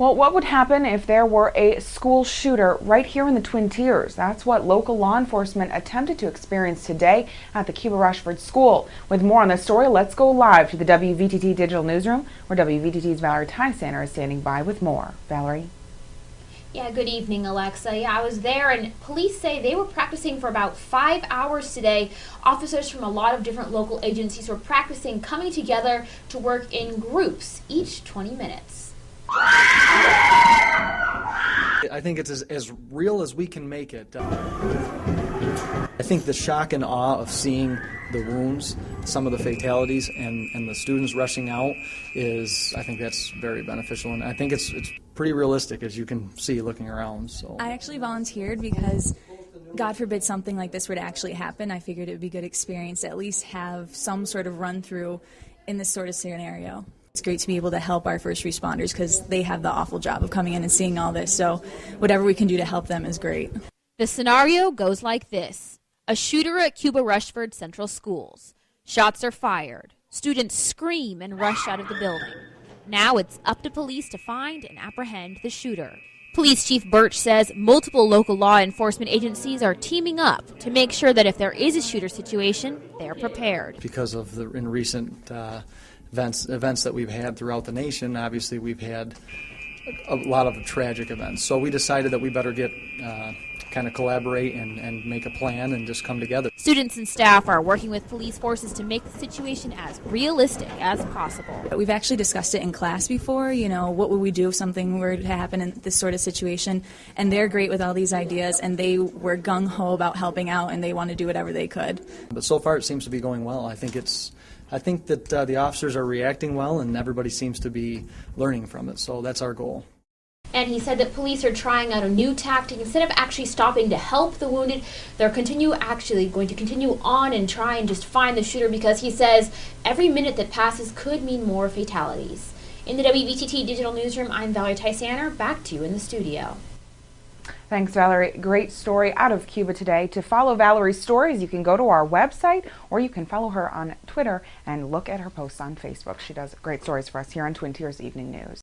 Well, what would happen if there were a school shooter right here in the Twin Tiers? That's what local law enforcement attempted to experience today at the Cuba Rushford School. With more on this story, let's go live to the WVTT Digital Newsroom, where WVTT's Valerie Tysander is standing by with more. Valerie? Yeah, good evening, Alexa. Yeah, I was there, and police say they were practicing for about 5 hours today. Officers from a lot of different local agencies were practicing coming together to work in groups, each 20 minutes. I think it's as real as we can make it. I think the shock and awe of seeing the wounds, some of the fatalities, and the students rushing out I think that's very beneficial, and I think it's pretty realistic, as you can see looking around. So I actually volunteered because, God forbid something like this were to actually happen, I figured it would be a good experience to at least have some sort of run through in this sort of scenario. It's great to be able to help our first responders because they have the awful job of coming in and seeing all this, so whatever we can do to help them is great. The scenario goes like this. A shooter at Cuba Rushford Central Schools. Shots are fired. Students scream and rush out of the building. Now it's up to police to find and apprehend the shooter. Police Chief Birch says multiple local law enforcement agencies are teaming up to make sure that if there is a shooter situation, they're prepared. because of the in recent events that we've had throughout the nation, obviously we've had a lot of tragic events. So we decided that we better get kind of collaborate and make a plan and just come together. Students and staff are working with police forces to make the situation as realistic as possible. We've actually discussed it in class before, what would we do if something were to happen in this sort of situation, and they're great with all these ideas, and they were gung-ho about helping out, and they want to do whatever they could. But so far it seems to be going well. I think that the officers are reacting well, and everybody seems to be learning from it, so that's our goal. And he said that police are trying out a new tactic. Instead of actually stopping to help the wounded, they're going to continue on and try and just find the shooter, because he says every minute that passes could mean more fatalities. In the WVTT Digital Newsroom, I'm Valerie Tysander. Back to you in the studio. Thanks, Valerie. Great story out of Cuba today. To follow Valerie's stories, you can go to our website, or you can follow her on Twitter and look at her posts on Facebook. She does great stories for us here on Twin Tiers Evening News.